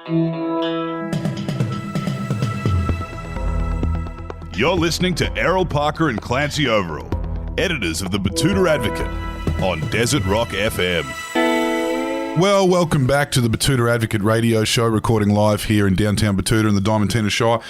You're listening to Errol Parker and Clancy Overall, editors of the Betoota Advocate, on Desert Rock FM. Well, welcome back to the Betoota Advocate radio show, recording live here in downtown Betoota in the Diamantina Shire.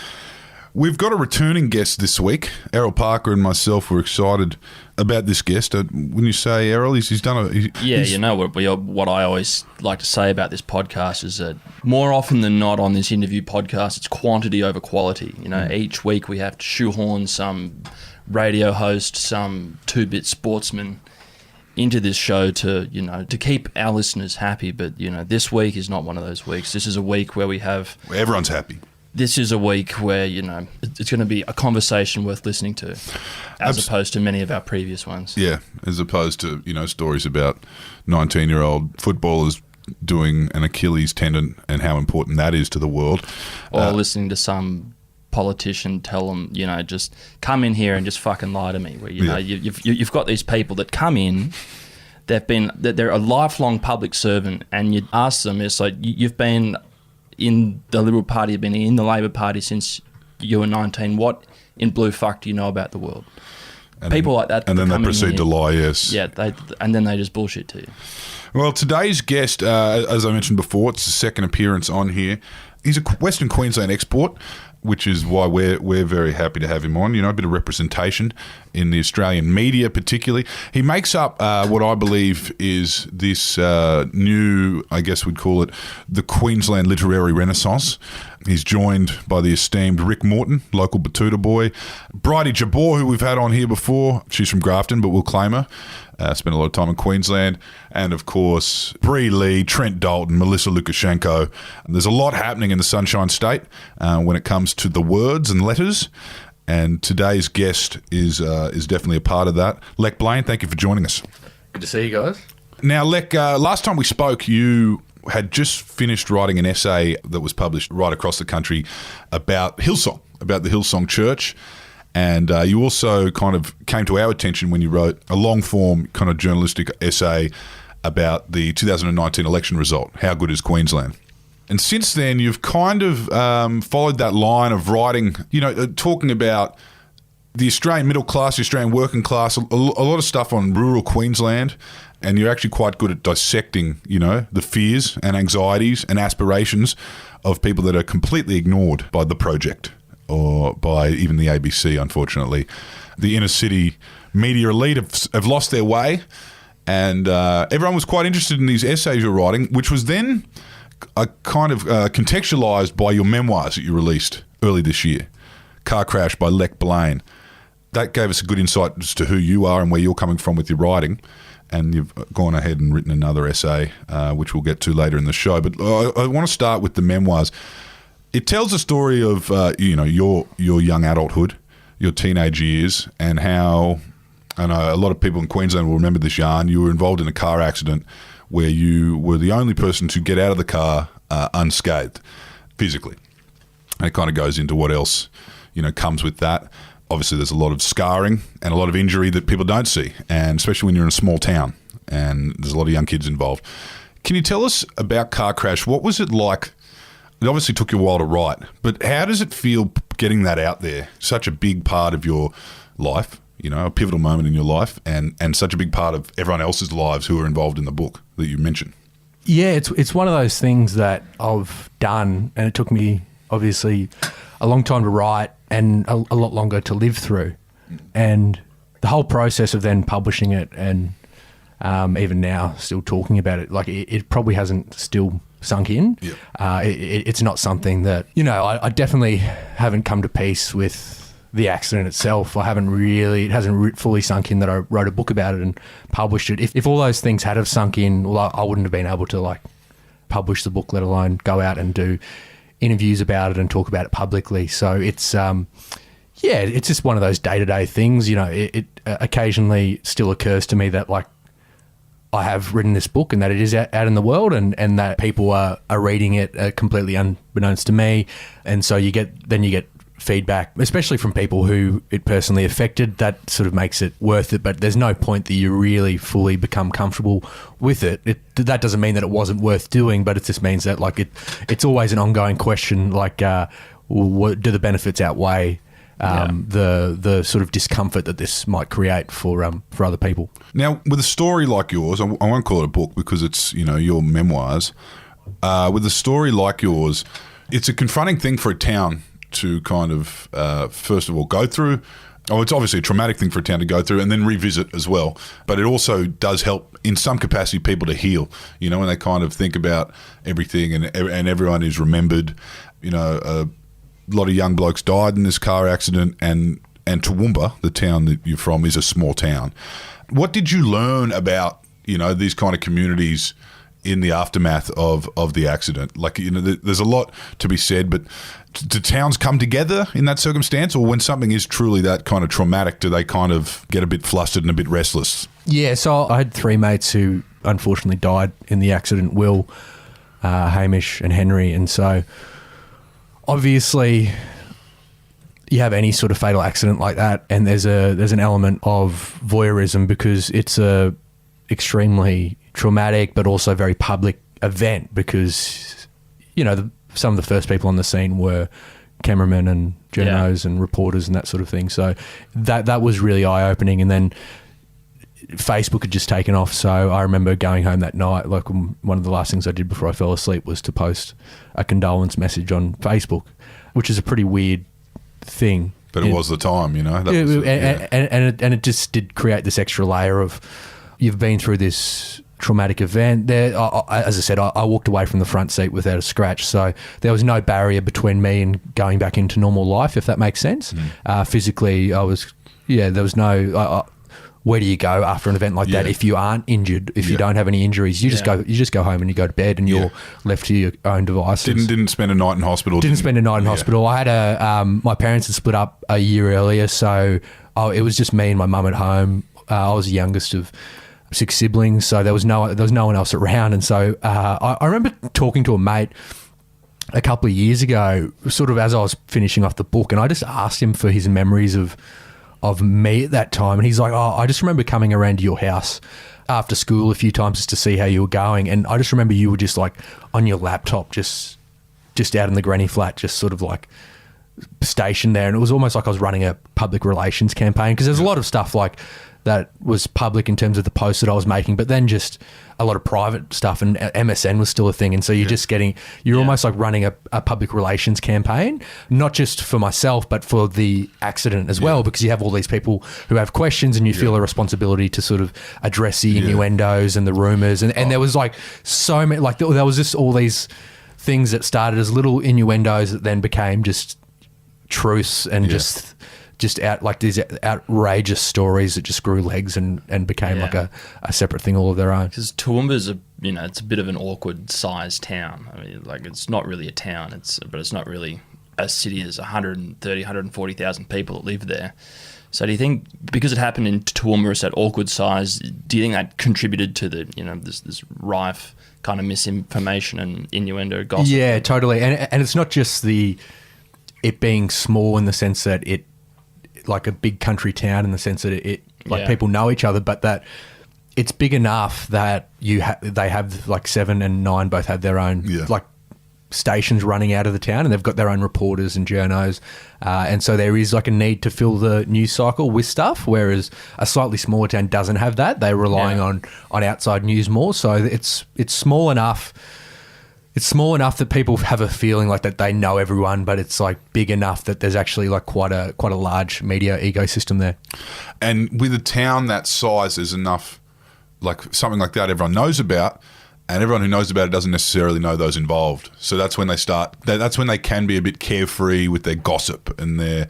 We've got a returning guest this week. Errol Parker and myself were excited about this guest. When you say Errol, he's done a... You know, what I always like to say about this podcast is that more often than not on this interview podcast, it's quantity over quality. You know, each week we have to shoehorn some radio host, some two-bit sportsman into this show to keep our listeners happy. But, this week is not one of those weeks. This is a week where we have... Everyone's happy. This is a week where, it's going to be a conversation worth listening to, as opposed to many of our previous ones. Yeah, as opposed to, stories about 19-year-old footballers doing an Achilles tendon and how important that is to the world. Or listening to some politician tell them, just come in here and just fucking lie to me. Where, you've got these people that come in, they're a lifelong public servant, and you ask them, it's like, you've been in the Liberal Party, you've been in the Labor Party since you were 19. What in blue fuck do you know about the world? And people like that. And then they proceed to lie, yes. Yeah, and then they just bullshit to you. Well, today's guest, as I mentioned before, it's the second appearance on here. He's a Western Queensland export, which is why we're very happy to have him on. A bit of representation in the Australian media particularly. He makes up what I believe is this new, I guess we'd call it, the Queensland literary renaissance. He's joined by the esteemed Rick Morton, local Betoota boy. Bridie Jabor, who we've had on here before. She's from Grafton, but we'll claim her. Spent a lot of time in Queensland. And, of course, Bree Lee, Trent Dalton, Melissa Lukashenko. There's a lot happening in the Sunshine State when it comes to the words and letters. And today's guest is definitely a part of that. Lech Blaine, thank you for joining us. Good to see you guys. Now, Lech, last time we spoke, you had just finished writing an essay that was published right across the country about Hillsong, about the Hillsong Church. And you also kind of came to our attention when you wrote a long-form kind of journalistic essay about the 2019 election result, How Good is Queensland? And since then, you've kind of followed that line of writing, talking about the Australian middle class, the Australian working class, a lot of stuff on rural Queensland. And you're actually quite good at dissecting, the fears and anxieties and aspirations of people that are completely ignored by the project or by even the ABC, unfortunately. The inner city media elite have lost their way, and everyone was quite interested in these essays you're writing, which was then kind of contextualised by your memoirs that you released early this year, Car Crash by Lech Blaine. That gave us a good insight as to who you are and where you're coming from with your writing. And you've gone ahead and written another essay, which we'll get to later in the show. But I want to start with the memoirs. It tells the story of your young adulthood, your teenage years, and how, I know a lot of people in Queensland will remember this yarn. You were involved in a car accident where you were the only person to get out of the car unscathed, physically. And it kind of goes into what else comes with that. Obviously, there's a lot of scarring and a lot of injury that people don't see, and especially when you're in a small town and there's a lot of young kids involved. Can you tell us about Car Crash? What was it like? It obviously took you a while to write, but how does it feel getting that out there? Such a big part of your life, a pivotal moment in your life, and such a big part of everyone else's lives who are involved in the book that you mentioned. Yeah, it's one of those things that I've done, and it took me, obviously, a long time to write and a lot longer to live through. And the whole process of then publishing it and even now still talking about it, like it probably hasn't still sunk in. Yep. It's not something that, I definitely haven't come to peace with the accident itself. It hasn't fully sunk in that I wrote a book about it and published it. If all those things had have sunk in, well, I wouldn't have been able to publish the book, let alone go out and do interviews about it and talk about it publicly. So it's it's just one of those day-to-day things. It occasionally still occurs to me that I have written this book and that it is out in the world and that people are reading it completely unbeknownst to me. And so you get feedback, especially from people who it personally affected, that sort of makes it worth it. But there's no point that you really fully become comfortable with it. That doesn't mean that it wasn't worth doing, but it just means that like it's always an ongoing question. Like, what do the benefits outweigh the sort of discomfort that this might create for other people? Now, with a story like yours, I won't call it a book because it's your memoirs. With a story like yours, it's a confronting thing for a town to kind of first of all go through. Oh, it's obviously a traumatic thing for a town to go through and then revisit as well. But it also does help in some capacity people to heal. When they kind of think about everything and everyone is remembered. A lot of young blokes died in this car accident, and Toowoomba, the town that you're from, is a small town. What did you learn about these kind of communities in the aftermath of the accident? Like, there's a lot to be said, but do towns come together in that circumstance, or when something is truly that kind of traumatic, do they kind of get a bit flustered and a bit restless? Yeah, so I had 3 mates who unfortunately died in the accident, Will, Hamish and Henry, and so obviously you have any sort of fatal accident like that and there's an element of voyeurism because it's a extremely traumatic but also very public event because some of the first people on the scene were cameramen and journos and reporters and that sort of thing, so that was really eye-opening. And then Facebook had just taken off, so I remember going home that night, like one of the last things I did before I fell asleep was to post a condolence message on Facebook, which is a pretty weird thing. But it was the time, and it just did create this extra layer of you've been through this traumatic event. There, as I said, I walked away from the front seat without a scratch, so there was no barrier between me and going back into normal life, if that makes sense. Physically, there was no. Where do you go after an event like that if you aren't injured? If you don't have any injuries, you just go home and you go to bed and you're left to your own devices. Didn't spend a night in hospital. Didn't spend a night in hospital. I had my parents had split up a year earlier, so it was just me and my mum at home. I was the youngest of 6 siblings, so there was no one else around. And so I remember talking to a mate a couple of years ago, sort of as I was finishing off the book, and I just asked him for his memories of me at that time, and he's like, I just remember coming around to your house after school a few times just to see how you were going, and I just remember you were just like on your laptop just out in the granny flat, just sort of like stationed there, and it was almost like I was running a public relations campaign because there's a lot of stuff like that was public in terms of the posts that I was making, but then just a lot of private stuff, and MSN was still a thing, and so you're almost like running a public relations campaign, not just for myself but for the accident as well, because you have all these people who have questions and you feel a responsibility to sort of address the innuendos and the rumours, and there was like so many, like there was just all these things that started as little innuendos that then became just truths and just out like these outrageous stories that just grew legs and became like a separate thing all of their own. Because Toowoomba's it's a bit of an awkward sized town. I mean, like it's not really a town, but it's not really a city. There's 130, 140,000 people that live there. So do you think because it happened in Toowoomba, it's that awkward size, do you think that contributed to the this rife kind of misinformation and innuendo gossip? Yeah, totally. And it's not just it being small in the sense that it like a big country town in the sense that it people know each other, but that it's big enough that they have like 7 and 9 both have their own like stations running out of the town, and they've got their own reporters and journos, and so there is like a need to fill the news cycle with stuff, whereas a slightly smaller town doesn't have that. They're relying on outside news more, so it's small enough. It's small enough that people have a feeling like that they know everyone, but it's like big enough that there's actually like quite a large media ecosystem there. And with a town that size, there's enough, like something like that everyone knows about, and everyone who knows about it doesn't necessarily know those involved. So that's when they start. That's when they can be a bit carefree with their gossip and their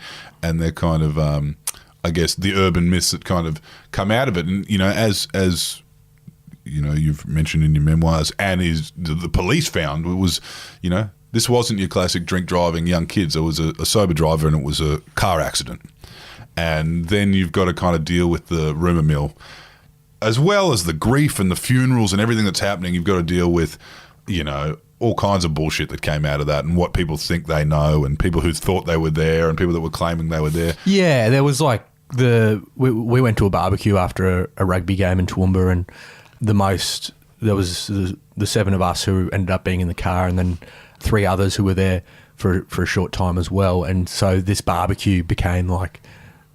kind of, I guess, the urban myths that kind of come out of it. And as you've mentioned in your memoirs, and the police found it was, this wasn't your classic drink driving young kids. It was a sober driver, and it was a car accident. And then you've got to kind of deal with the rumour mill, as well as the grief and the funerals and everything that's happening. You've got to deal with, all kinds of bullshit that came out of that, and what people think they know, and people who thought they were there, and people that were claiming they were there. Yeah, there was like we went to a barbecue after a rugby game in Toowoomba, and there was the 7 of us who ended up being in the car, and then 3 others who were there for a short time as well. And so this barbecue became like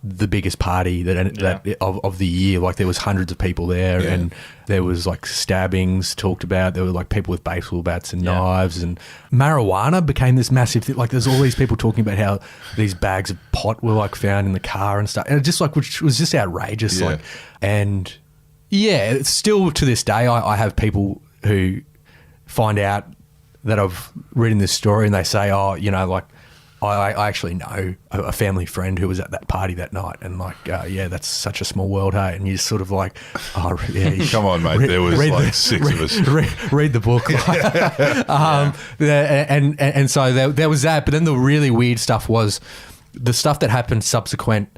the biggest party of the year. Like there was hundreds of people there, and there was like stabbings talked about. There were like people with baseball bats and knives, and marijuana became this massive thing. Like there's all these people talking about how these bags of pot were like found in the car and stuff, and it just like, which was just outrageous. Yeah. Like, and it's still to this day, I have people who find out that I've written this story and they say, oh, you know, like, I actually know a family friend who was at that party that night, and like, that's such a small world, hey? And you're sort of like, oh, yeah. Come on, mate. There was like 6 of us. Read the book. And so there was that. But then the really weird stuff was the stuff that happened subsequent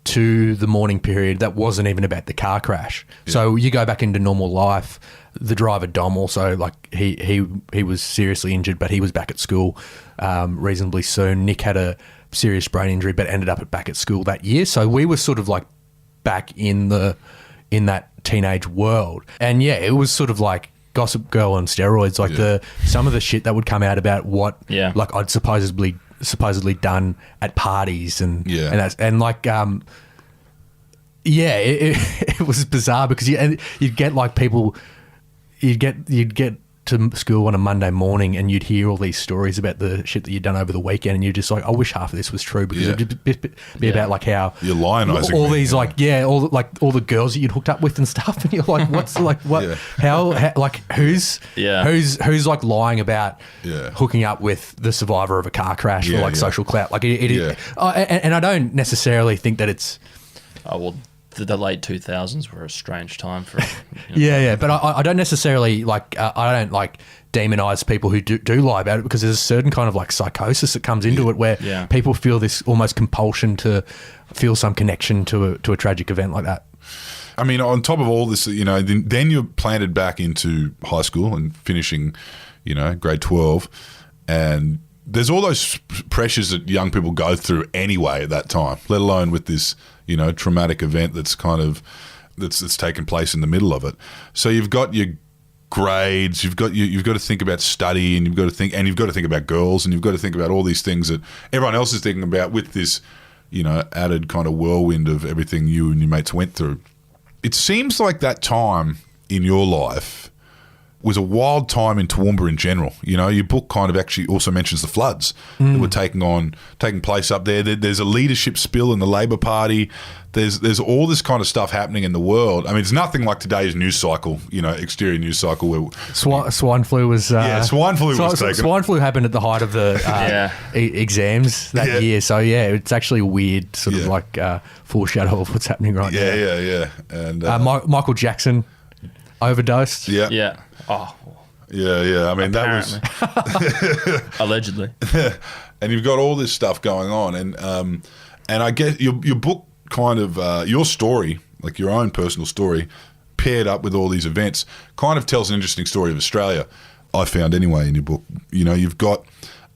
to the mourning period that wasn't even about the car crash. Yeah. So you go back into normal life. The driver Dom also, like he was seriously injured, but he was back at school reasonably soon. Nick had a serious brain injury, but ended up back at school that year. So we were sort of like back in that teenage world, and it was sort of like Gossip Girl on steroids. Like some of the shit that would come out about what like I'd supposedly done at parties and it was bizarre because you'd get like people. You'd get to school on a Monday morning and you'd hear all these stories about the shit that you'd done over the weekend, and you're just like, I wish half of this was true, because it'd be about like how you're lionising all these all the girls that you'd hooked up with and stuff, and you're like, what's like what how like who's like lying about hooking up with the survivor of a car crash for like social clout, like and I don't necessarily think that it's the late 2000s were a strange time for but I don't necessarily like I don't like demonize people who do lie about it, because there's a certain kind of like psychosis that comes into it where people feel this almost compulsion to feel some connection to a tragic event like that. I mean, on top of all this, you know, then you're planted back into high school and finishing, you know, grade 12, and there's all those pressures that young people go through anyway at that time, let alone with this, you know, traumatic event that's kind of that's taken place in the middle of it. So you've got your grades, you've got to think about study, and you've got to think about girls, and you've got to think about all these things that everyone else is thinking about with this, you know, added kind of whirlwind of everything you and your mates went through. It seems like that time in your life was a wild time in Toowoomba in general. You know, your book kind of actually also mentions the floods that were taking place up there. There's a leadership spill in the Labor Party. There's all this kind of stuff happening in the world. I mean, it's nothing like today's news cycle, you know, exterior news cycle. Where swine flu was... swine flu was taken. Swine flu happened at the height of the exams that year. So, it's actually a weird sort of like foreshadow of what's happening right now. Yeah. And Michael Jackson overdosed. Yeah. Oh. Yeah. I mean, apparently. That was... Allegedly. And you've got all this stuff going on. And I guess your book kind of... your story, like your own personal story, paired up with all these events, kind of tells an interesting story of Australia, I found anyway, in your book. You know, you've got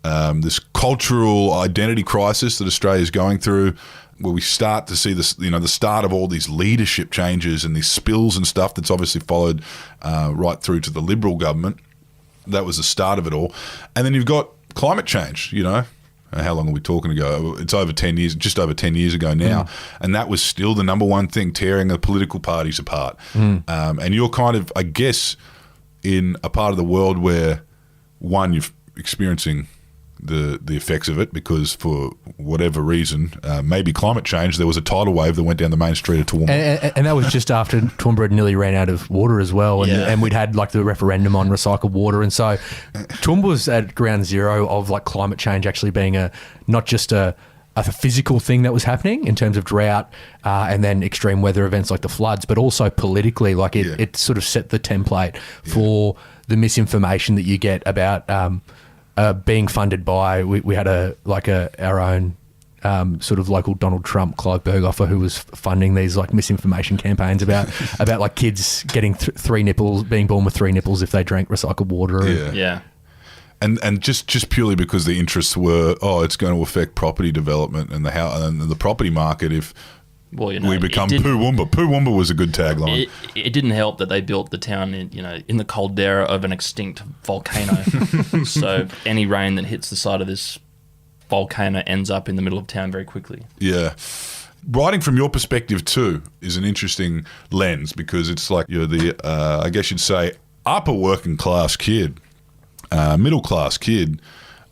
this cultural identity crisis that Australia's going through, where we start to see this, you know, the start of all these leadership changes and these spills and stuff that's obviously followed right through to the Liberal government. That was the start of it all. And then you've got climate change, you know. How long are we talking ago? It's over 10 years, just over 10 years ago now. And that was still the number one thing tearing the political parties apart. And you're kind of, I guess, in a part of the world where, one, you're experiencing the effects of it because for whatever reason, maybe climate change, there was a tidal wave that went down the main street of Toowoomba. And that was just after Toowoomba had nearly ran out of water as well, and we'd had like the referendum on recycled water, and so Toowoomba was at ground zero of like climate change actually being not just a physical thing that was happening in terms of drought and then extreme weather events like the floods, but also politically, like it sort of set the template for the misinformation that you get about being funded by, we had our own sort of local Donald Trump, Clive Berghofer, who was funding these like misinformation campaigns about like kids getting being born with 3 nipples if they drank recycled water. and just purely because the interests were, it's going to affect property development and the property market if we become Toowoomba. Toowoomba was a good tagline. It didn't help that they built the town in the caldera of an extinct volcano. So any rain that hits the side of this volcano ends up in the middle of town very quickly. Yeah. Writing from your perspective too is an interesting lens because it's like you're the, I guess you'd say, upper working class kid, middle class kid,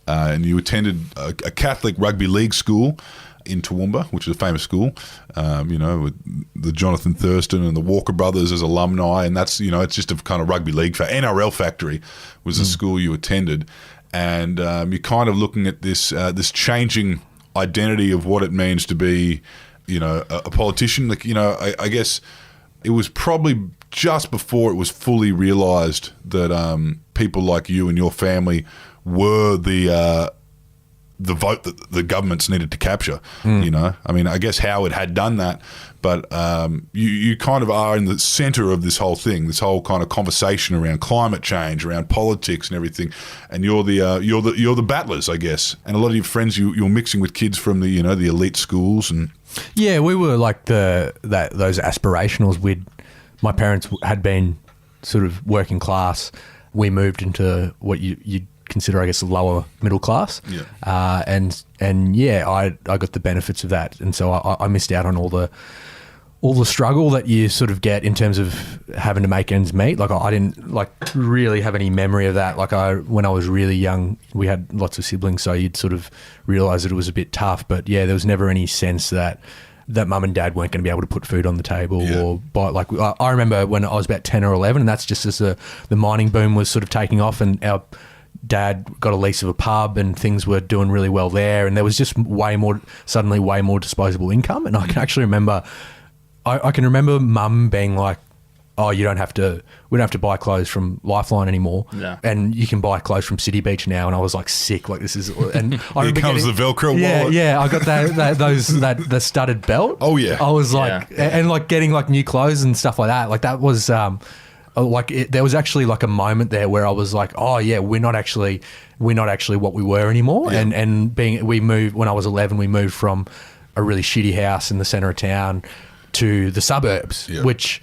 and you attended a Catholic rugby league school in Toowoomba, which is a famous school, with the Jonathan Thurston and the Walker brothers as alumni, and that's, it's just a kind of rugby league. NRL Factory was the school you attended, and you're kind of looking at this changing identity of what it means to be, a politician. Like, I guess it was probably just before it was fully realised that people like you and your family were the vote that the governments needed to capture. I mean, I guess Howard had done that, but you kind of are in the centre of this whole thing, this whole kind of conversation around climate change, around politics and everything. And you're the battlers, I guess. And a lot of your friends, you're mixing with kids from the the elite schools and. Yeah, we were like those aspirationals. My parents had been sort of working class. We moved into what you'd consider, I guess, the lower middle class. Yeah. And yeah, I got the benefits of that, and so I missed out on all the struggle that you sort of get in terms of having to make ends meet. Like I didn't really have any memory of that. When I was really young, we had lots of siblings, so you'd sort of realise that it was a bit tough. But yeah, there was never any sense that mum and dad weren't going to be able to put food on the table or buy. Like I remember when I was about 10 or 11, and that's just as the mining boom was sort of taking off, and our dad got a lease of a pub and things were doing really well there, and there was just suddenly way more disposable income. And I can actually remember, I can remember mum being like, "Oh, we don't have to buy clothes from Lifeline anymore, and you can buy clothes from City Beach now." And I was like, sick, like this is. And here comes the Velcro wallet. Yeah, I got the studded belt. Oh yeah, I was like, and like getting like new clothes and stuff like that. Like that was there was actually like a moment there where I was like, oh yeah, we're not actually what we were anymore. Yeah. And we moved when I was 11. We moved from a really shitty house in the centre of town to the suburbs, which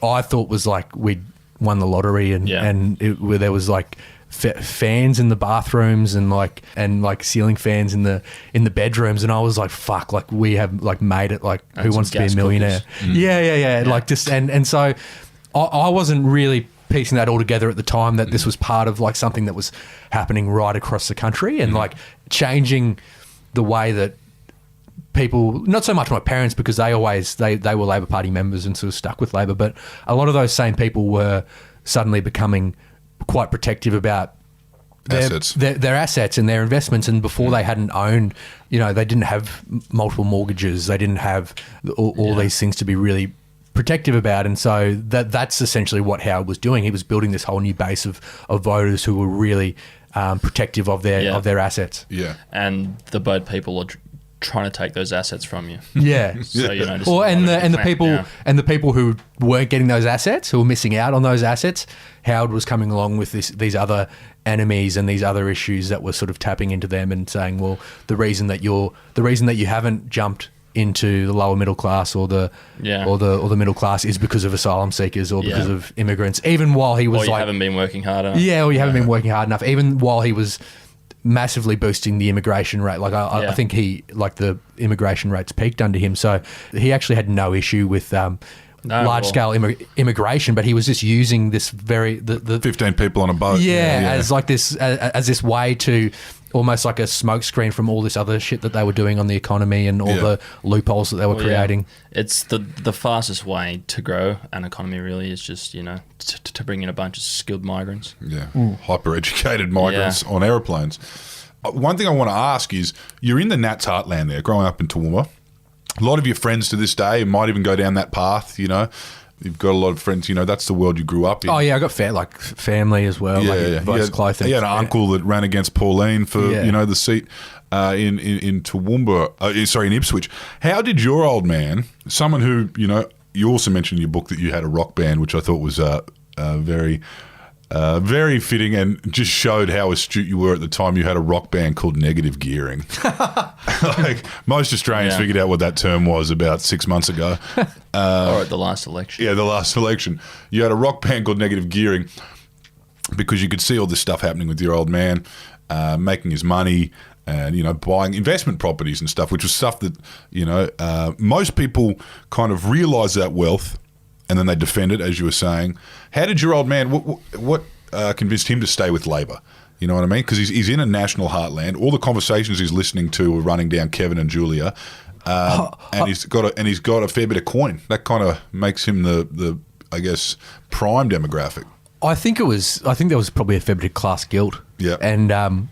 I thought was like we'd won the lottery, and where there was like fans in the bathrooms and ceiling fans in the bedrooms, and I was like, fuck, like we have like made it, like and who wants to be a millionaire? Yeah. Like just and so I wasn't really piecing that all together at the time that this was part of like something that was happening right across the country and like changing the way that people, not so much my parents because they were Labor Party members and sort of stuck with Labor, but a lot of those same people were suddenly becoming quite protective about their assets and their investments. And before they hadn't owned, they didn't have multiple mortgages. They didn't have all these things to be really protective about. And so that's essentially what Howard was doing. He was building this whole new base of voters who were really protective of their assets. Yeah. And the boat people are trying to take those assets from you. Yeah. So, the people who weren't getting those assets, who were missing out on those assets, Howard was coming along with these other enemies and these other issues that were sort of tapping into them and saying, well, the reason that you haven't jumped into the lower middle class or the middle class is because of asylum seekers or because of immigrants. Even while he was you haven't been working hard enough. Yeah, or you haven't been working hard enough. Even while he was massively boosting the immigration rate. Like I think the immigration rates peaked under him. So he actually had no issue with large scale immigration, but he was just using this the 15 people on a boat. As like this as this way to almost like a smokescreen from all this other shit that they were doing on the economy and all the loopholes that they were creating. Yeah. It's the fastest way to grow an economy really is just, to bring in a bunch of skilled migrants. Yeah, hyper-educated migrants on aeroplanes. One thing I want to ask is, you're in the Nats heartland there, growing up in Toowoomba. A lot of your friends to this day might even go down that path, You've got a lot of friends, that's the world you grew up in. Oh, yeah, I got family as well. He had an uncle that ran against Pauline for, the seat in Toowoomba, in Ipswich. How did your old man, someone who, you also mentioned in your book that you had a rock band, which I thought was very Very fitting, and just showed how astute you were at the time. You had a rock band called Negative Gearing. Like most Australians figured out what that term was about 6 months ago. Or at the last election. Yeah, the last election. You had a rock band called Negative Gearing because you could see all this stuff happening with your old man, making his money and, buying investment properties and stuff, which was stuff that, most people kind of realise that wealth and then they defend it, as you were saying. How did your old man, what convinced him to stay with Labor? You know what I mean? Because he's in a national heartland. All the conversations he's listening to are running down Kevin and Julia, and he's got a fair bit of coin. That kind of makes him the I guess prime demographic. I think there was probably a fair bit of class guilt. Yeah, and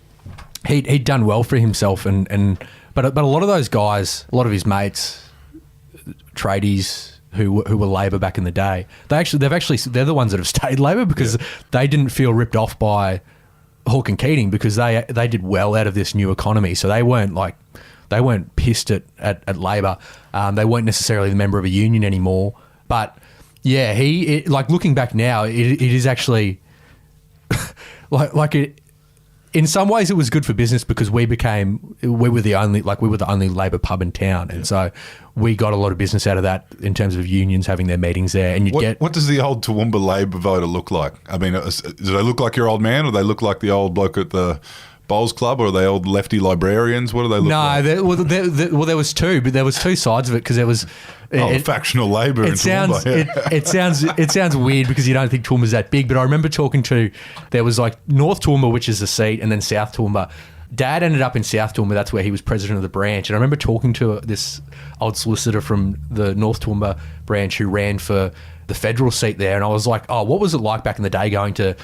he'd done well for himself, but a lot of those guys, a lot of his mates, tradies who were Labor back in the day, they're the ones that have stayed Labor because they didn't feel ripped off by Hawke and Keating because they did well out of this new economy. So they weren't pissed at Labor. They weren't necessarily the member of a union anymore. But yeah, looking back now, it is actually like it. In some ways, it was good for business because we were the only Labor pub in town, and so we got a lot of business out of that in terms of unions having their meetings there. And what does the old Toowoomba Labor voter look like? I mean, do they look like your old man, or they look like the old bloke at the Bowls Club, or are they old lefty librarians? What do they look like? No, there was two, but there was two sides of it because there was factional Labor in Toowoomba. It sounds weird because you don't think Toowoomba's that big, but I remember there was like North Toowoomba, which is the seat, and then South Toowoomba. Dad ended up in South Toowoomba. That's where he was president of the branch. And I remember talking to this old solicitor from the North Toowoomba branch who ran for the federal seat there, and I was like, oh, what was it like back in the day going to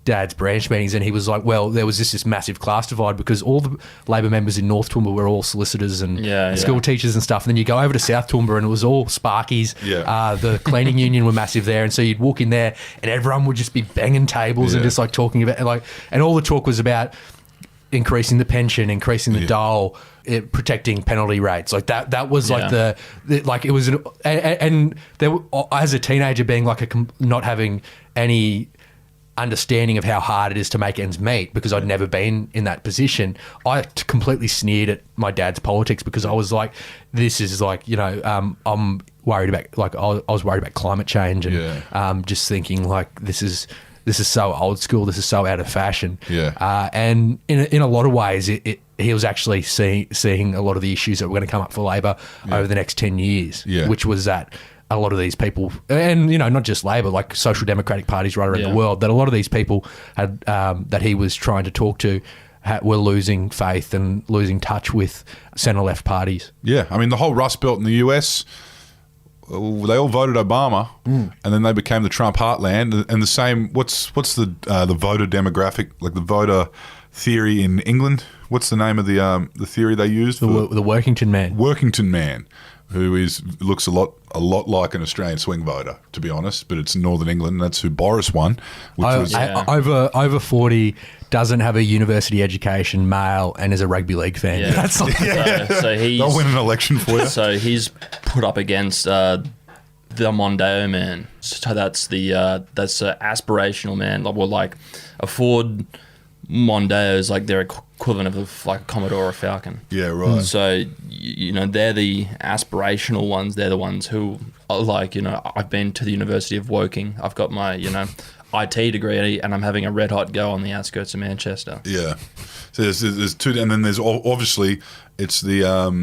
Dad's branch meetings? And he was like, well, there was this massive class divide because all the Labor members in North Toowoomba were all solicitors and school teachers and stuff. And then you go over to South Toowoomba and it was all Sparkies. Yeah. The cleaning union were massive there. And so you'd walk in there and everyone would just be banging tables and just like talking about and all the talk was about increasing the pension, increasing the dole, protecting penalty rates. Like that was like it was, and there, as a teenager being like not having any understanding of how hard it is to make ends meet because I'd never been in that position, I completely sneered at my dad's politics because I was like, this is like, I'm worried about, like, I was worried about climate change and just thinking like, this is so old school, this is so out of fashion. And in a lot of ways, he was actually seeing a lot of the issues that were going to come up for Labor over the next 10 years, which was that a lot of these people, and not just Labor, like social democratic parties right around the world, that a lot of these people had that he was trying to talk to were losing faith and losing touch with centre-left parties. Yeah, I mean, the whole Rust Belt in the US, they all voted Obama, and then they became the Trump heartland. And the same, what's the voter demographic, like the voter theory in England? What's the name of the theory they used? The Workington Man. Workington Man, who looks a lot like an Australian swing voter, to be honest, but it's Northern England. That's who Boris won. Over 40, doesn't have a university education, male, and is a rugby league fan. Yeah. That's like, so he's, they'll win an election for you. So he's put up against the Mondeo man. So that's the aspirational man. Like a Ford Mondeo is like their equivalent of like a Commodore or a Falcon. Yeah, right. So they're the aspirational ones. They're the ones who are like, I've been to the University of Woking. I've got my IT degree and I'm having a red hot go on the outskirts of Manchester. Yeah. So there's two, and then there's obviously it's the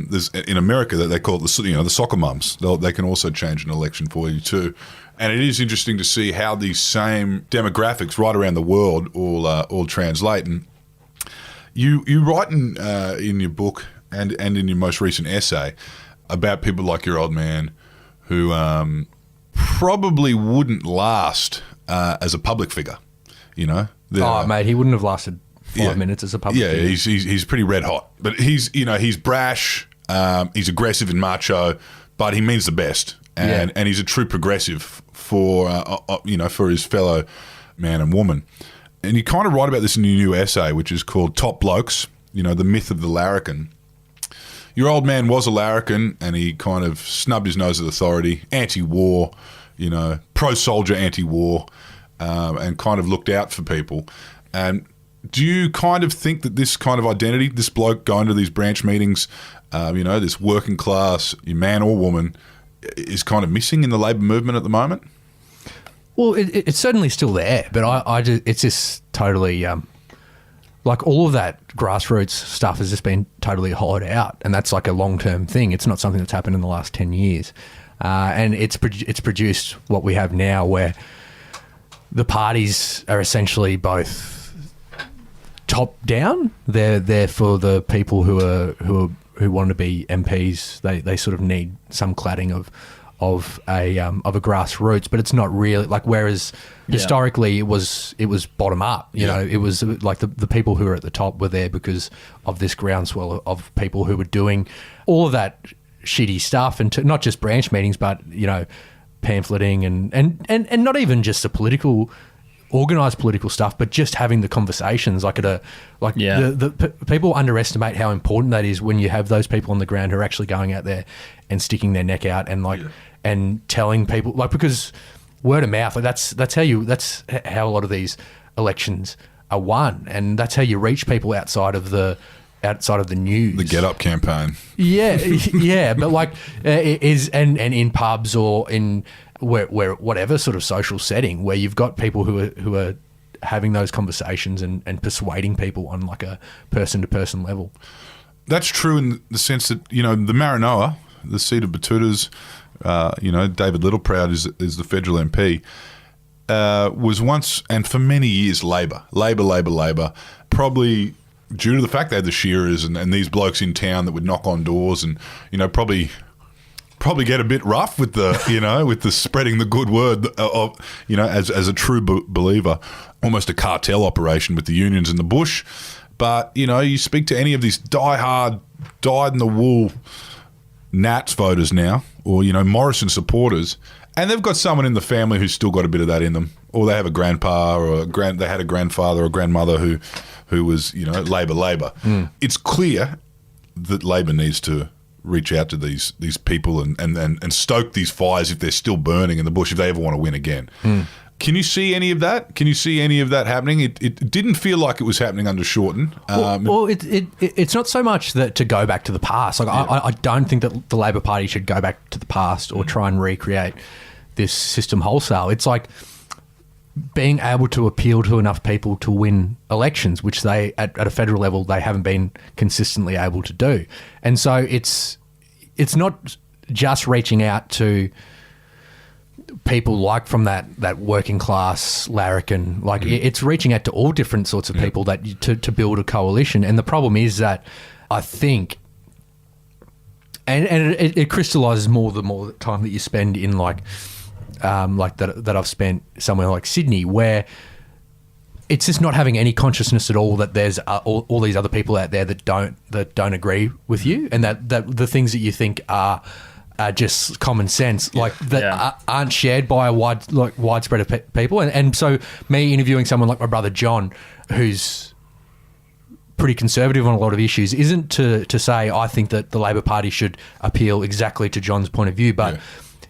there's in America that they call it the soccer mums. They can also change an election for you too. And it is interesting to see how these same demographics right around the world all translate. And you write in your book and in your most recent essay about people like your old man who probably wouldn't last as a public figure. Mate, he wouldn't have lasted 5 minutes as a public figure. Yeah, he's pretty red hot. But he's brash, he's aggressive and macho, but he means the best. And he's a true progressive for his fellow man and woman. And you kind of write about this in your new essay, which is called Top Blokes, the myth of the Larrikin. Your old man was a Larrikin, and he kind of snubbed his nose at authority, anti-war, pro-soldier, anti-war. and kind of looked out for people. And do you kind of think that this kind of identity, this bloke going to these branch meetings, this working class, man or woman, is kind of missing in the Labor movement at the moment? Well, it's certainly still there, but it's just totally like all of that grassroots stuff has just been totally hollowed out, and that's like a long-term thing. It's not something that's happened in the last 10 years, and it's produced what we have now, where the parties are essentially both top down. They're for the people who want to be MPs. They sort of need some cladding of a grassroots, but it's not really like. Whereas historically, it was bottom up. You know, it was like the people who were at the top were there because of this groundswell of people who were doing all of that shitty stuff, and not just branch meetings, but pamphleting and not even just the organised political stuff, but just having the conversations. The people underestimate how important that is when you have those people on the ground who are actually going out there and sticking their neck out and telling people, because word of mouth, that's how a lot of these elections are won, and that's how you reach people outside of the news. The Get Up campaign. Yeah, but and in pubs or in where whatever sort of social setting where you've got people who are having those conversations and persuading people on like a person to person level. That's true in the sense that the Maranoa, the seat of Betoota's, David Littleproud is the federal MP. Was once and for many years Labor, probably due to the fact they had the shearers and these blokes in town that would knock on doors and probably get a bit rough with the with the spreading the good word of as a true believer, almost a cartel operation with the unions in the bush. But you speak to any of these diehard, dyed in the wool Nats voters now, or Morrison supporters, and they've got someone in the family who's still got a bit of that in them, or they have a grandpa or they had a grandfather or grandmother who was Labor. It's clear that Labor needs to reach out to these people and stoke these fires if they're still burning in the bush, if they ever want to win again. Can you see any of that? Can you see any of that happening? It didn't feel like it was happening under Shorten. It's not so much that to go back to the past. I don't think that the Labor Party should go back to the past or try and recreate this system wholesale. It's like being able to appeal to enough people to win elections, which they, at a federal level, they haven't been consistently able to do. And so it's not just reaching out to people like from that working class Larrikin. It's reaching out to all different sorts of people to build a coalition. And the problem is that I think, and it crystallises more the more time that you spend in that I've spent somewhere like Sydney, where it's just not having any consciousness at all that there's all these other people out there that don't agree with you, and that the things that you think are just common sense, aren't shared by a widespread of people. And so me interviewing someone like my brother John, who's pretty conservative on a lot of issues, isn't to say I think that the Labor Party should appeal exactly to John's point of view, but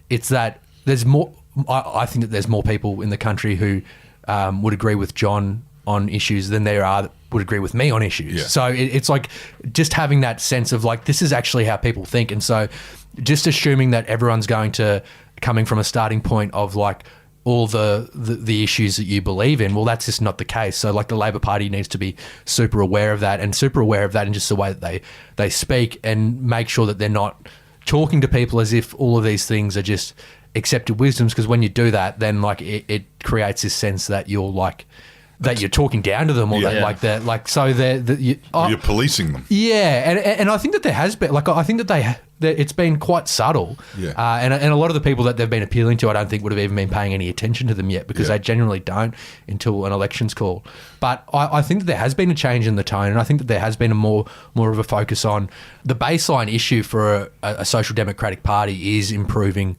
it's that there's more. I think that there's more people in the country who would agree with John on issues than there are that would agree with me on issues. Yeah. So it's like just having that sense of this is actually how people think. And so just assuming that everyone's coming from a starting point of all the issues that you believe in, well, that's just not the case. So the Labor Party needs to be super aware of that in just the way that they speak, and make sure that they're not talking to people as if all of these things are just accepted wisdoms, because when you do that, then it creates this sense that you're that you're talking down to them, or you're policing them. Yeah, and I think that there has been I think that it's been quite subtle. Yeah. And a lot of the people that they've been appealing to, I don't think would have even been paying any attention to them yet, because they generally don't until an election's called. But I think that there has been a change in the tone, and I think that there has been a more of a focus on the baseline issue for a social democratic party is improving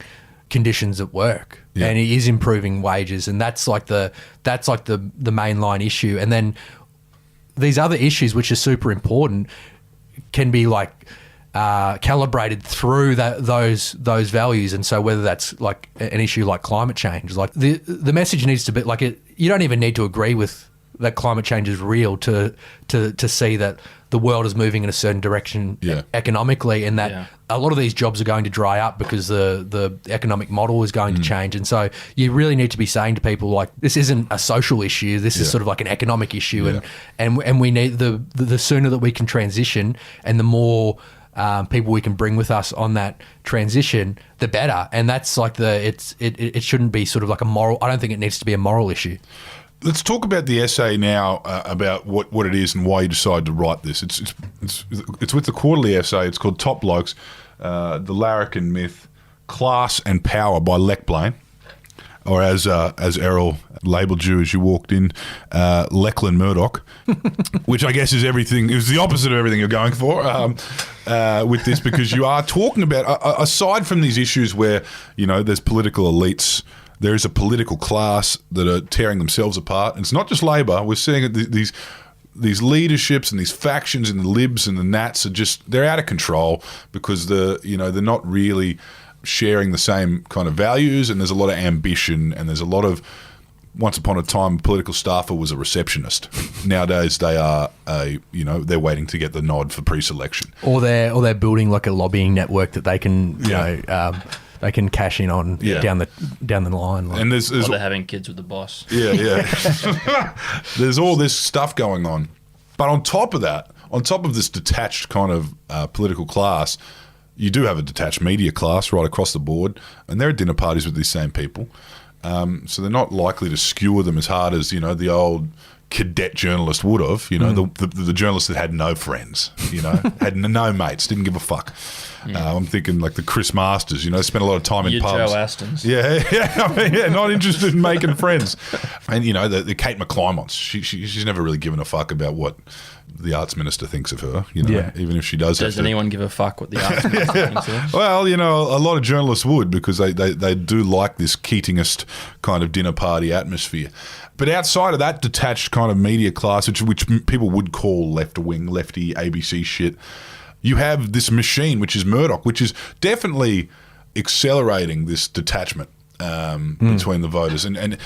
conditions at work, and it is improving wages, and that's the mainline issue. And then these other issues, which are super important, can be calibrated through those values. And so whether that's like an issue like climate change, like the message needs to be like you don't even need to agree with that climate change is real to see that the world is moving in a certain direction economically, and that a lot of these jobs are going to dry up because the economic model is going to change. And so you really need to be saying to people like, this isn't a social issue, this is sort of like an economic issue, and we need the sooner that we can transition and the more people we can bring with us on that transition, the better. And that's like it shouldn't be sort of like a moral. I don't think it needs to be a moral issue. Let's talk about the essay now, about what it is and why you decided to write this. It's with the quarterly essay. It's called Top Blokes, The Larrikin Myth, Class and Power by Lech Blaine, or as Errol labelled you as you walked in, Lachlan Murdoch, which I guess is everything. It was the opposite of everything you're going for with this, because you are talking about, aside from these issues where, there's political elites, there is a political class that are tearing themselves apart. And it's not just Labor. We're seeing these leaderships and these factions and the Libs and the Nats they're out of control because they're not really sharing the same kind of values, and there's a lot of ambition, and there's a lot of, once upon a time, a political staffer was a receptionist. Nowadays they are they're waiting to get the nod for pre-selection. Or they're building like a lobbying network that they can they can cash in on down the line. Like. And or they're having kids with the boss. Yeah. There's all this stuff going on. But on top of that, on top of this detached kind of political class, you do have a detached media class right across the board, and they're at dinner parties with these same people. So they're not likely to skewer them as hard as, the old cadet journalist would have, the journalist that had no friends, had no mates, didn't give a fuck. I'm thinking like the Chris Masters, spent a lot of time in pubs. Joe Astons. Yeah, not interested in making friends. And, the Kate McClymonts, she's never really given a fuck about what the arts minister thinks of her, even if she does. Does anyone give a fuck what the arts minister thinks of her? Well, a lot of journalists would, because they do like this Keatingist kind of dinner party atmosphere. But outside of that detached kind of media class, which people would call left-wing, lefty, ABC shit, you have this machine, which is Murdoch, which is definitely accelerating this detachment between the voters. And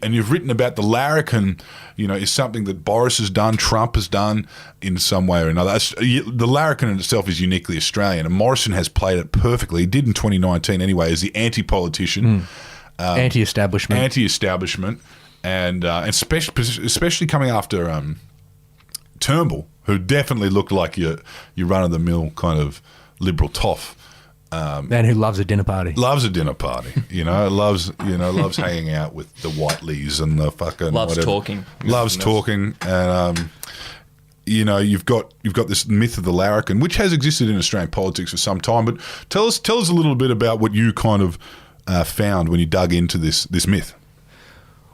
you've written about the Larrikin, is something that Boris has done, Trump has done in some way or another. The Larrikin in itself is uniquely Australian, and Morrison has played it perfectly. He did in 2019 anyway, as the anti-politician. Anti-establishment. And especially coming after Turnbull, who definitely looked like your run-of-the-mill kind of liberal toff. Man who loves a dinner party. Loves a dinner party, loves hanging out with the Whiteleys and the fucking loves whatever. Talking. Loves talking, and you've got this myth of the Larrikin, which has existed in Australian politics for some time. But tell us a little bit about what you kind of found when you dug into this myth.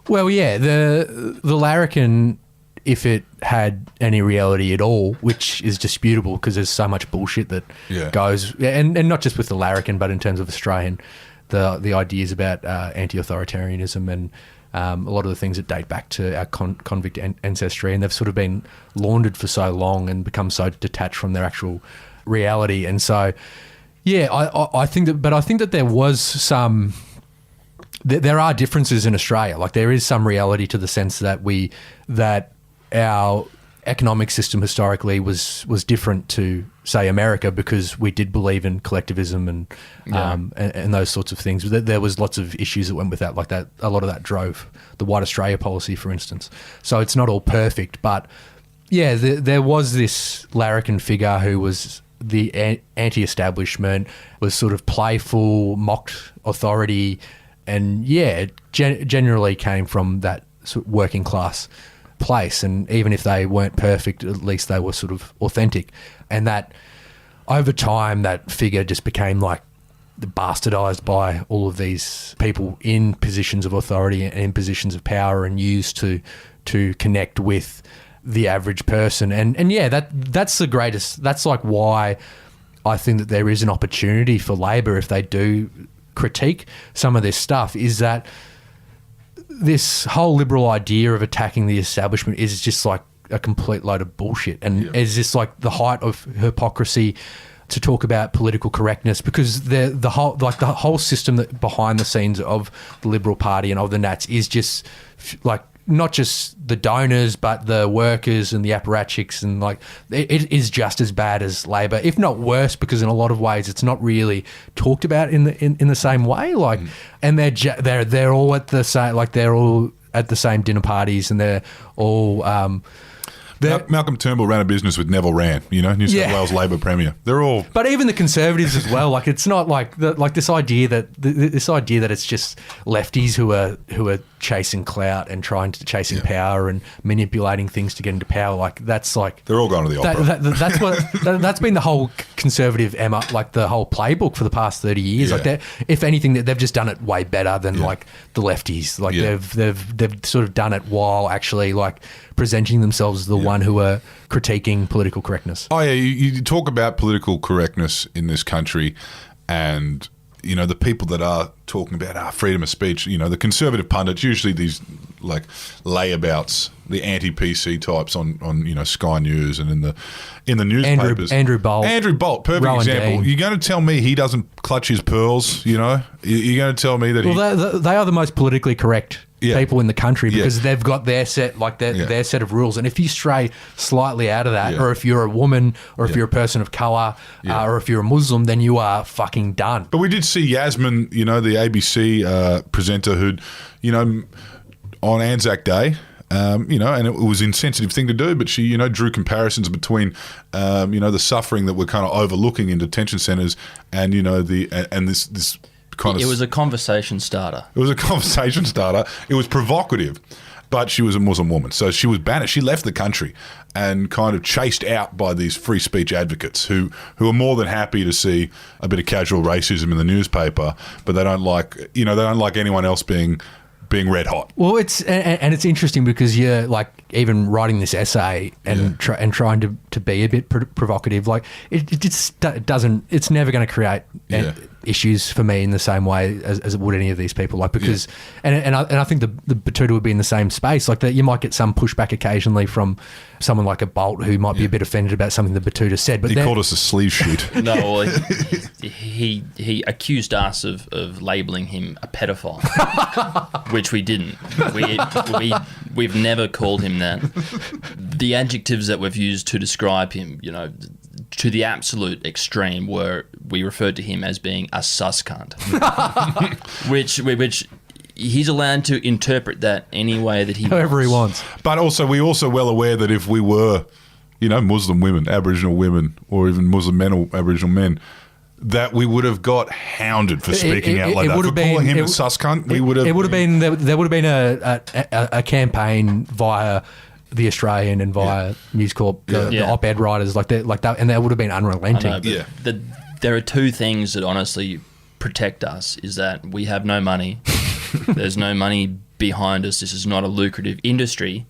Well, yeah, the Larrikin, if it had any reality at all, which is disputable because there's so much bullshit that goes, and not just with the Larrikin, but in terms of Australian, the ideas about anti-authoritarianism and a lot of the things that date back to our convict ancestry, and they've sort of been laundered for so long and become so detached from their actual reality. And so, I think that there was some... There are differences in Australia. Like there is some reality to the sense that our economic system historically was different to, say, America, because we did believe in collectivism and those sorts of things. There was lots of issues that went with that, like that. A lot of that drove the White Australia policy, for instance. So it's not all perfect, but there was this Larrikin figure who was the anti-establishment, was sort of playful, mocked authority. And generally came from that sort of working class place. And even if they weren't perfect, at least they were sort of authentic. And that over time, that figure just became like bastardized by all of these people in positions of authority and in positions of power, and used to connect with the average person. And that's the greatest. That's like why I think that there is an opportunity for Labor, if they do critique some of this stuff, is that this whole liberal idea of attacking the establishment is just like a complete load of bullshit, and is just like the height of hypocrisy to talk about political correctness, because the whole system that behind the scenes of the Liberal Party and of the Nats is just like not just the donors but the workers and the apparatchiks, and like it is just as bad as Labor, if not worse, because in a lot of ways it's not really talked about in the same way. Like, and they're all at the same, like they're all at the same dinner parties, and they're all. Malcolm Turnbull ran a business with Neville Wran, New South Wales Labor Premier. They're all, but even the Conservatives as well. Like, it's not like this idea that it's just lefties who are chasing clout and chasing power and manipulating things to get into power. Like, that's like they're all going to the opera. That's been the whole Conservative like the whole playbook for the past 30 years. Yeah. Like, if anything, they've just done it way better than like the lefties. Like, they've sort of done it while actually like presenting themselves as the one who are critiquing political correctness. Oh yeah, you talk about political correctness in this country, and the people that are talking about freedom of speech, the conservative pundits, usually these like layabouts, the anti-PC types on Sky News and in the newspapers. Andrew Bolt, perfect Rowan example. Dean. You're going to tell me he doesn't clutch his pearls? You're going to tell me that they are the most politically correct people in the country, because they've got their set, like their set of rules, and if you stray slightly out of that, or if you're a woman, or if you're a person of colour, or if you're a Muslim, then you are fucking done. But we did see Yasmin, the ABC presenter who'd, on Anzac Day, and it was an insensitive thing to do, but she, drew comparisons between, the suffering that we're kind of overlooking in detention centres and, this kind of... It was a conversation starter. It was a conversation starter. It was provocative, but she was a Muslim woman. So she was banished. She left the country and kind of chased out by these free speech advocates who are more than happy to see a bit of casual racism in the newspaper, but they don't like, they don't like anyone else being red hot. Well, it's interesting because you're like even writing this essay and trying to be a bit provocative. Like it just doesn't. It's never going to create issues for me in the same way as it would any of these people. Like, because and I think the Betoota would be in the same space. Like that, you might get some pushback occasionally from someone like a Bolt who might be a bit offended about something that Betoota said. But he called us a sleeve shit. No, well, he accused us of labelling him a pedophile, which we didn't. We've never called him that. The adjectives that we've used to describe him, to the absolute extreme, were we referred to him as being a sus cunt, which he's allowed to interpret that any way that however he wants. But we're also well aware that if we were, Muslim women, Aboriginal women, or even Muslim men or Aboriginal men, that we would have got hounded for speaking out like that. For calling him a sus cunt, we would have... It would have been... There would have been a campaign via the Australian and via News Corp, the op-ed writers, like that, and that would have been unrelenting. There are two things that honestly protect us, is that we have no money. There's no money behind us. This is not a lucrative industry.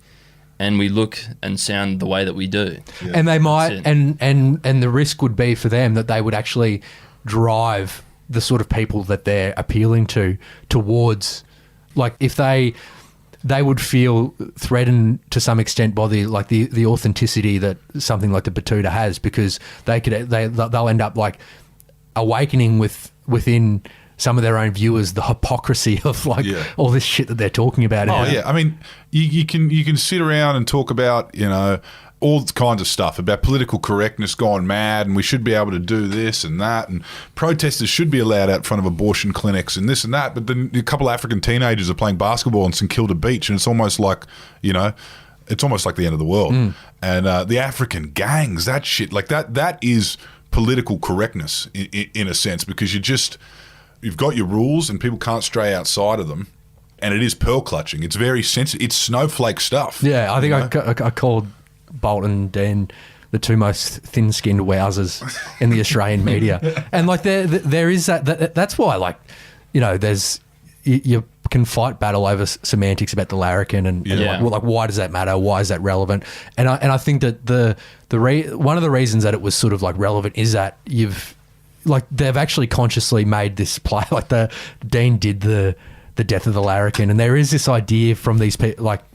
And we look and sound the way that we do. Yeah. And they might, and the risk would be for them that they would actually drive the sort of people that they're appealing to towards, like if they would feel threatened to some extent by the authenticity that something like the Betoota has, because they'll end up like awakening within some of their own viewers the hypocrisy of all this shit that they're talking about. Oh yeah, I mean, you can sit around and talk about all kinds of stuff about political correctness gone mad, and we should be able to do this and that, and protesters should be allowed out front of abortion clinics and this and that. But then a couple of African teenagers are playing basketball on St Kilda Beach, and it's almost like it's almost like the end of the world. And the African gangs, that shit, like that is political correctness in a sense, because you've got your rules and people can't stray outside of them, and it is pearl clutching. It's very sensitive. It's snowflake stuff. Yeah, I think I called Bolt and Dan the two most thin-skinned wowsers in the Australian media, and like there is that's why there's you can fight battle over semantics about the Larrikin and like why does that matter? Why is that relevant? And I think that one of the reasons that it was sort of like relevant is that they've actually consciously made this play. Like Dean did the the death of the Larrikin, and there is this idea from these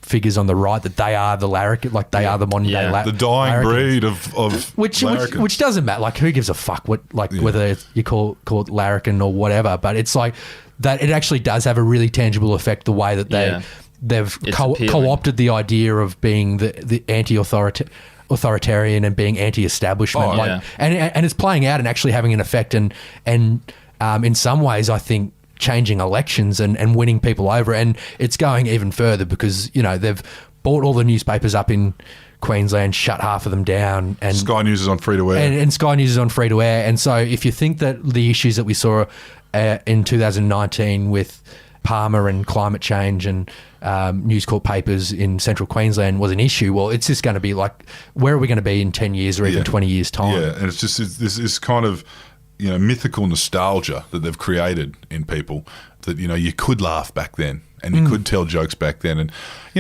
figures on the right that they are the Larrikin, like they are the modern day the dying breed of which Larrikin. which doesn't matter. Like, who gives a fuck whether you call it Larrikin or whatever? But it's like that. It actually does have a really tangible effect. The way that they've co-opted the idea of being the anti-authoritarian and being anti-establishment, and it's playing out and actually having an effect, and in some ways, I think, changing elections and winning people over. And it's going even further because, they've bought all the newspapers up in Queensland, shut half of them down. And Sky News is on free to air. And Sky News is on free to air. And so if you think that the issues that we saw in 2019 with Palmer and climate change and News Corp papers in central Queensland was an issue, well, it's just going to be like, where are we going to be in 10 years or even 20 years' time? Yeah, and it's this kind of mythical nostalgia that they've created in people that, you could laugh back then and you could tell jokes back then. And,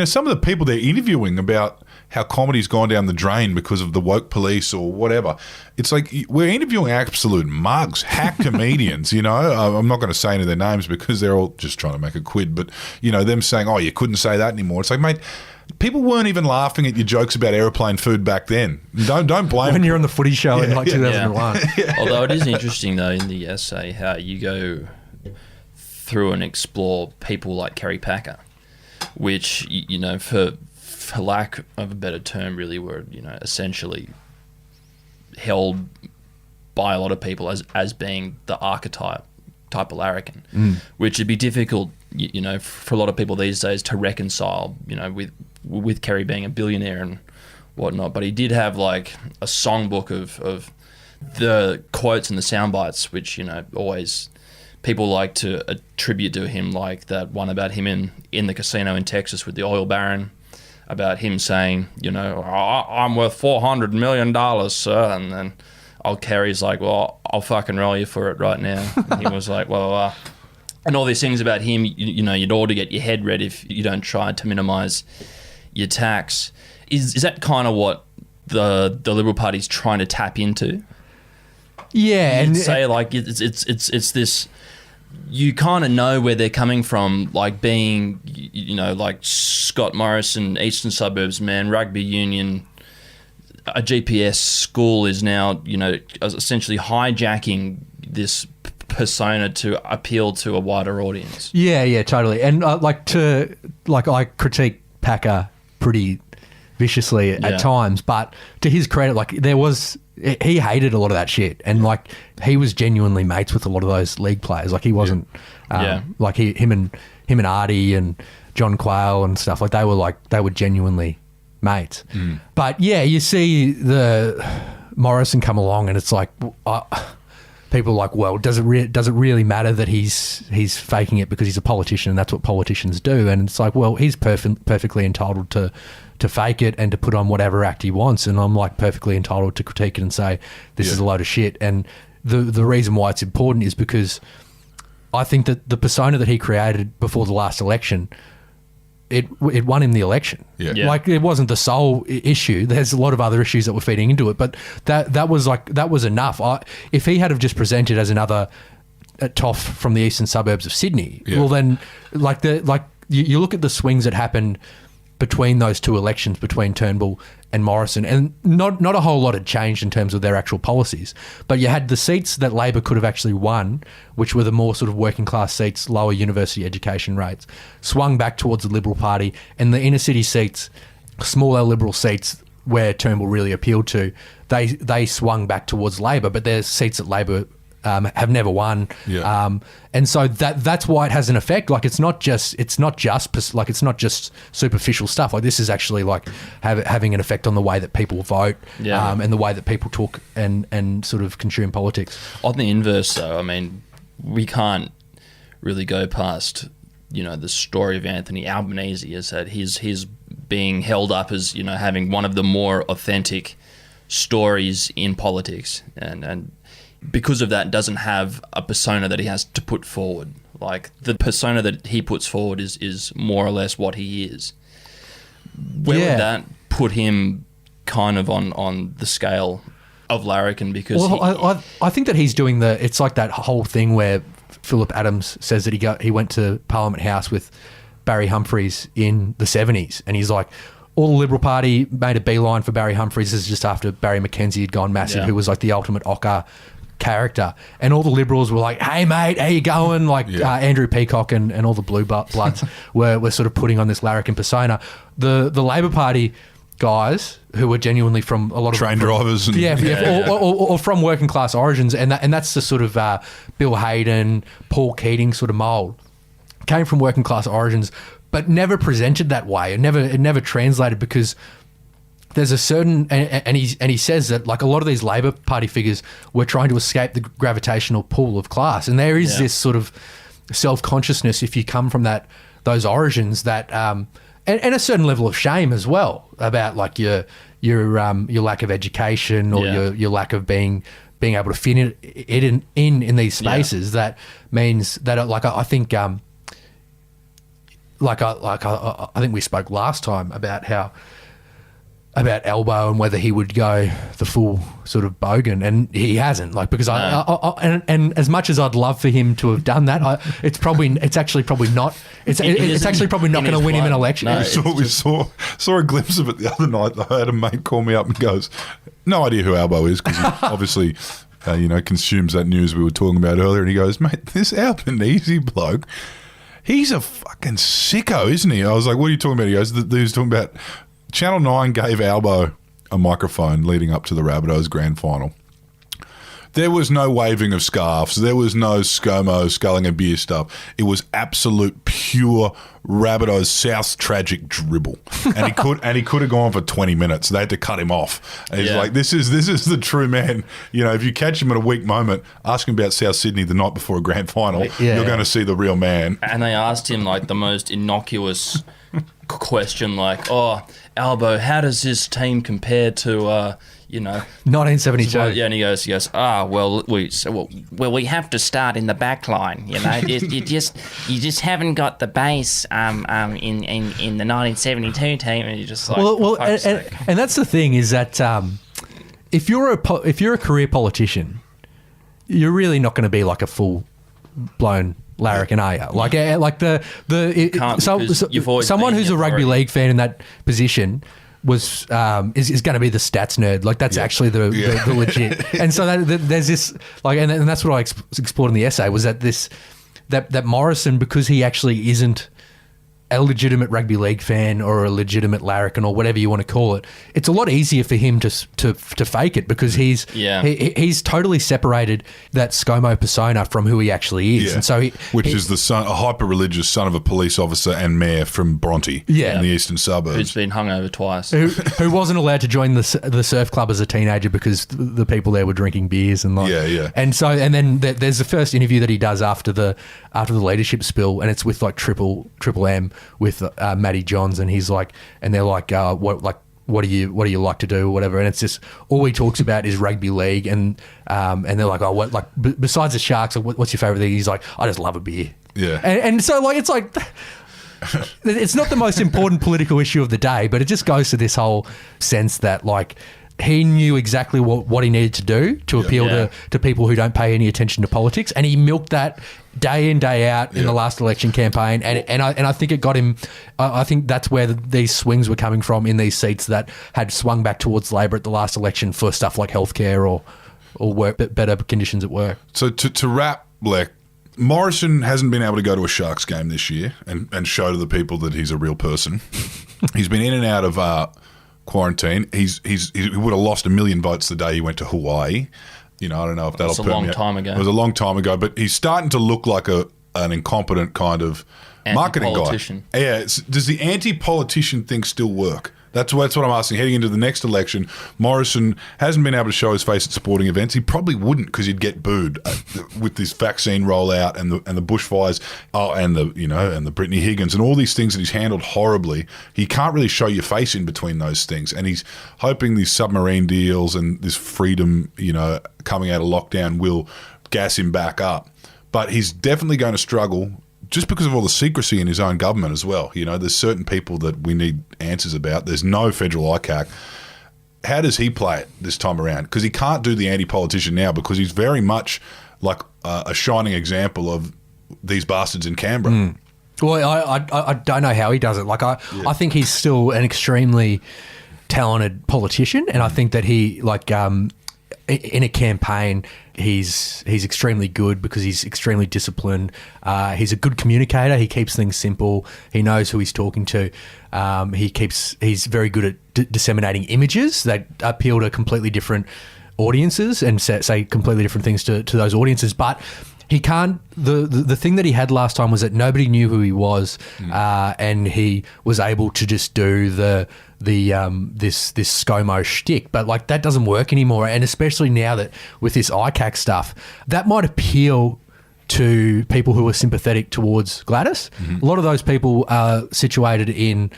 some of the people they're interviewing about how comedy's gone down the drain because of the woke police or whatever. It's like we're interviewing absolute mugs, hack comedians, I'm not going to say any of their names because they're all just trying to make a quid, but, them saying, oh, you couldn't say that anymore. It's like, mate, people weren't even laughing at your jokes about airplane food back then. Don't blame when you're on the footy show in 2001. Although it is interesting, though, in the essay, how you go through and explore people like Kerry Packer, which, for lack of a better term, really were, essentially held by a lot of people as being the archetype type of Larrikin, which would be difficult, for a lot of people these days to reconcile, with Kerry being a billionaire and whatnot. But he did have like a songbook of the quotes and the sound bites, which, always people like to attribute to him, like that one about him in the casino in Texas with the oil baron, about him saying, I'm worth $400 million, sir. And then old Kerry's like, well, I'll fucking roll you for it right now. And he was like, well, and all these things about him, you'd ought to get your head read if you don't try to minimise your tax. Is that kind of what the Liberal Party's trying to tap into? Yeah, and say like it's this. You kind of know where they're coming from, like being, like Scott Morrison, Eastern Suburbs man, rugby union, a GPS school is now, essentially hijacking this persona to appeal to a wider audience. Yeah, totally. And I critique Packer pretty viciously at times, but to his credit, he hated a lot of that shit, and he was genuinely mates with a lot of those league players. Like, he wasn't him and Artie and John Quayle and stuff, they were genuinely mates. But you see the Morrison come along, and it's like people are like, well, does it really matter that he's faking it because he's a politician and that's what politicians do? And it's like, well, he's perfectly entitled to fake it and to put on whatever act he wants, and I'm perfectly entitled to critique it and say this is a load of shit. And the reason why it's important is because I think that the persona that he created before the last election, it won him the election. It wasn't the sole issue. There's a lot of other issues that were feeding into it, but that was enough. If he had have just presented as another toff from the eastern suburbs of Sydney, well then you look at the swings that happened between those two elections, between Turnbull and Morrison, and not a whole lot had changed in terms of their actual policies. But you had the seats that Labor could have actually won, which were the more sort of working class seats, lower university education rates, swung back towards the Liberal Party, and the inner city seats, smaller Liberal seats where Turnbull really appealed to, they swung back towards Labor, but they're seats that Labor have never won, and so that's why it has an effect. It's not just superficial stuff. This is actually having an effect on the way that people vote, and the way that people talk and sort of consume politics. On the inverse, though, I mean, we can't really go past the story of Anthony Albanese, is that he's being held up as having one of the more authentic stories in politics, and because of that, doesn't have a persona that he has to put forward. The persona that he puts forward is more or less what he is. Where would that put him kind of on the scale of Larrikin? Because I think that he's doing it's like that whole thing where Philip Adams says that he went to Parliament House with Barry Humphries in the 70s, and he's like, all the Liberal Party made a beeline for Barry Humphries. This is just after Barry McKenzie had gone massive, who was like the ultimate ochre character. And all the Liberals were like, hey, mate, how you going? Like Andrew Peacock and all the Blue Bloods were sort of putting on this Larrikin persona. The Labor Party guys who were genuinely from a lot of train drivers and or from working class origins, and that's the sort of Bill Hayden, Paul Keating sort of mould, came from working class origins, but never presented that way. It never translated, because there's a certain, and he says that like a lot of these Labor Party figures were trying to escape the gravitational pull of class, and there is this sort of self-consciousness if you come from those origins that and a certain level of shame as well about like your lack of education or your lack of being able to fit in these spaces. That means that like I think I think we spoke last time about about Elbow and whether he would go the full sort of bogan, and he hasn't. Like, because and as much as I'd love for him to have done that, it's actually probably not going to win him an election. No, we saw a glimpse of it the other night. I had a mate call me up and goes, no idea who Elbow is, because he obviously consumes that news we were talking about earlier, and he goes, mate, this Albanese bloke, he's a fucking sicko, isn't he? I was like, what are you talking about? He goes, he was talking about Channel 9 gave Albo a microphone leading up to the Rabbitohs grand final. There was no waving of scarves. There was no ScoMo sculling a beer stuff. It was absolute pure Rabbitohs South tragic dribble. And he could have gone for 20 minutes. They had to cut him off. And he's like, this is the true man. You know, if you catch him at a weak moment, ask him about South Sydney the night before a grand final, you're going to see the real man. And they asked him like the most innocuous question, like, oh, Albo, how does this team compare to 1972? And he goes, we have to start in the back line. You know, you just haven't got the base in the 1972 team, and you're just like, and that's the thing, is that if you're a career politician, you're really not going to be like a full blown Larrikin, are you? Someone who's a rugby league fan in that position is going to be the stats nerd. Like, that's actually the legit. And so there's this and that's what I explored in the essay, was that Morrison, because he actually isn't a legitimate rugby league fan or a legitimate Larrikin or whatever you want to call it, it's a lot easier for him to fake it, because he's totally separated that ScoMo persona from who he actually is. And so which is a hyper-religious son of a police officer and mayor from Bronte in the eastern suburbs. Who's been hung over twice. Who wasn't allowed to join the surf club as a teenager because the people there were drinking beers and And so, and then there's the first interview that he does after the leadership spill, and it's with like Triple M with Matty Johns, and he's like, and they're like, what do you like to do or whatever, and it's just all he talks about is rugby league, and they're like, oh, what, like besides the Sharks, what's your favourite thing? He's like, I just love a beer. And so like it's like it's not the most important political issue of the day, but it just goes to this whole sense that like he knew exactly what he needed to do to appeal to people who don't pay any attention to politics, and he milked that day in, day out in the last election campaign, and I think it got him. I think that's where these swings were coming from in these seats that had swung back towards Labor at the last election for stuff like healthcare or better conditions at work. So to wrap, Lech, Morrison hasn't been able to go to a Sharks game this year and show to the people that he's a real person. He's been in and out of quarantine. He would have lost 1 million votes the day he went to Hawaii. You know, I don't know if that'll. It was a long time ago. It was a long time ago, but he's starting to look like an incompetent kind of marketing guy. Yeah. Does the anti-politician thing still work? That's what I'm asking. Heading into the next election, Morrison hasn't been able to show his face at sporting events. He probably wouldn't, because he'd get booed with this vaccine rollout and the bushfires, and the Brittany Higgins and all these things that he's handled horribly. He can't really show your face in between those things, and he's hoping these submarine deals and this freedom, coming out of lockdown will gas him back up. But he's definitely going to struggle, just because of all the secrecy in his own government as well. There's certain people that we need answers about. There's no federal ICAC. How does he play it this time around? Because he can't do the anti-politician now, because he's very much like a shining example of these bastards in Canberra. Well, I don't know how he does it. Like I think he's still an extremely talented politician, and I think that he in a campaign he's extremely good because he's extremely disciplined. He's a good communicator. He keeps things simple. He knows who he's talking to. He's very good at disseminating images that appeal to completely different audiences and say completely different things to those audiences, but he can't. The thing that he had last time was that nobody knew who he was, and he was able to just do this ScoMo shtick. But like that doesn't work anymore, and especially now that with this ICAC stuff, that might appeal to people who are sympathetic towards Gladys. A lot of those people are situated in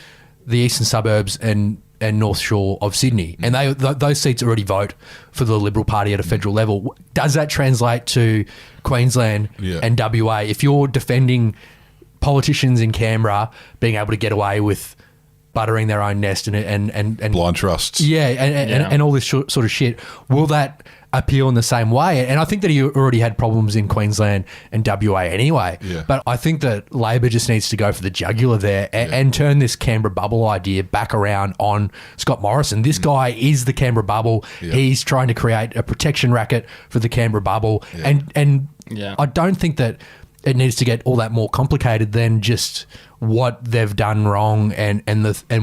the eastern suburbs and North Shore of Sydney, and those seats already vote for the Liberal Party at a federal level. Does that translate to Queensland and WA? If you're defending politicians in Canberra being able to get away with buttering their own nest and blind trusts, and all this sort of shit, will that appeal in the same way? And I think that he already had problems in Queensland and WA anyway. But I think that Labor just needs to go for the jugular there and turn this Canberra bubble idea back around on Scott Morrison. This guy is the Canberra bubble. He's trying to create a protection racket for the Canberra bubble. And I don't think that it needs to get all that more complicated than just what they've done wrong and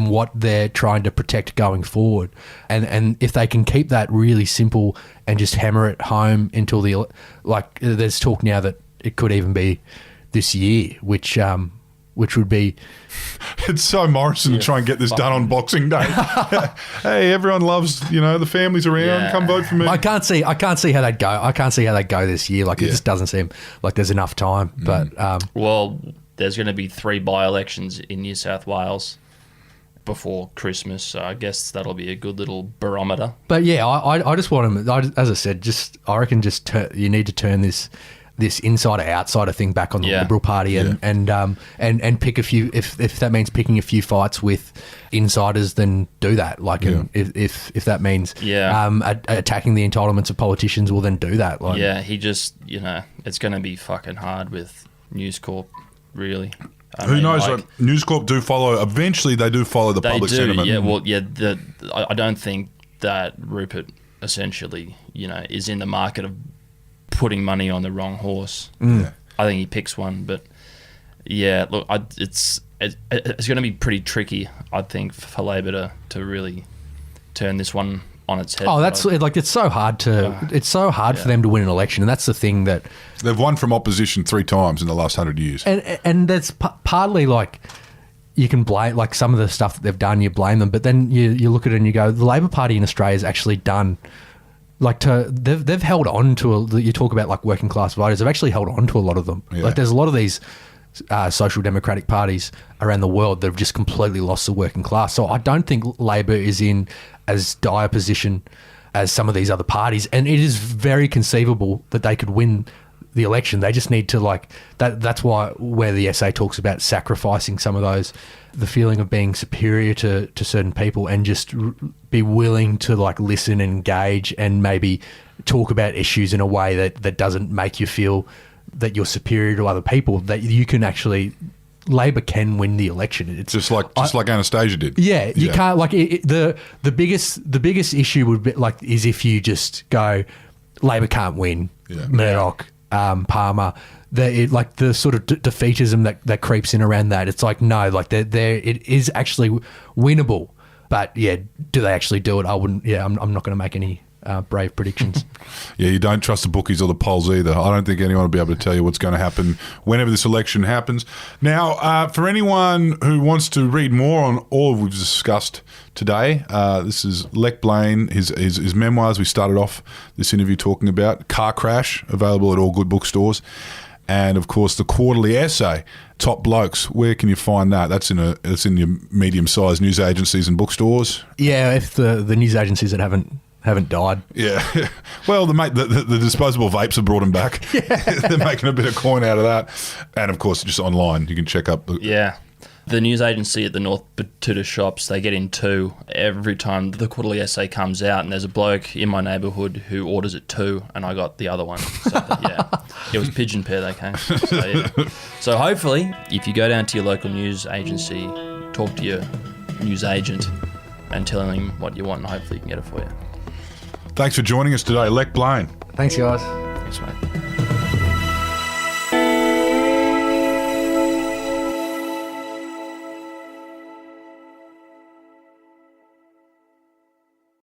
what they're trying to protect going forward. And if they can keep that really simple and just hammer it home until there's talk now that it could even be this year, which would be... It's so Morrison to try and get this done on Boxing Day. Hey, everyone loves, the families around. Come vote for me. I can't see how they'd go. I can't see how they'd go this year. Like it just doesn't seem like there's enough time. But well, there's going to be 3 by-elections in New South Wales before Christmas, so I guess that'll be a good little barometer. But yeah, I just want them. As I said, I reckon you need to turn this insider-outsider thing back on the Liberal Party and pick a few. If that means picking a few fights with insiders, then do that. Like if that means attacking the entitlements of politicians, well then do that. Like, he just it's going to be fucking hard with News Corp. Really, who knows? News Corp do follow. Eventually, they do follow the public sentiment. Yeah, well, I don't think that Rupert essentially, is in the market of putting money on the wrong horse. I think he picks one, but look, it's going to be pretty tricky, I think, for Labor to really turn this one on its head. Oh, that's it's so hard for them to win an election, and that's the thing that they've won from opposition 3 times in the last 100 years. And that's partly like you can blame like some of the stuff that they've done. You blame them, but then you look at it and you go, the Labor Party in Australia has actually done. They've held on to you talk about like working class voters. They've actually held on to a lot of them. Like there's a lot of these social democratic parties around the world that have just completely lost the working class. So I don't think Labor is in as dire position as some of these other parties, and it is very conceivable that they could win the election. They just need to that's where the essay talks about sacrificing some of those, the feeling of being superior to certain people, and just be willing to listen and engage and maybe talk about issues in a way that doesn't make you feel that you're superior to other people, that you can actually... Labor can win the election. It's just like Anastasia did. Yeah, you can't the biggest issue would be is if you just go, Labor can't win. Murdoch, Palmer, the sort of defeatism that creeps in around that. It's no, it is actually winnable. But do they actually do it? I wouldn't. I'm not going to make any brave predictions. You don't trust the bookies or the polls either. I don't think anyone will be able to tell you what's going to happen whenever this election happens. Now, for anyone who wants to read more on all we've discussed today, this is Lech Blaine, his memoirs we started off this interview talking about. Car Crash, available at all good bookstores. And, of course, the quarterly essay, Top Blokes. Where can you find that? That's in your medium-sized news agencies and bookstores. Yeah, if the news agencies that haven't died. Yeah. Well, the disposable vapes have brought them back. They're making a bit of coin out of that. And, of course, just online. You can check up. The news agency at the North Betoota shops, they get in 2 every time the quarterly essay comes out, and there's a bloke in my neighbourhood who orders it 2, and I got the other one. So, it was pigeon pair they came. So, yeah. So hopefully, if you go down to your local news agency, talk to your news agent and tell him what you want, and hopefully he can get it for you. Thanks for joining us today, Lech Blaine. Thanks, guys. Thanks, mate.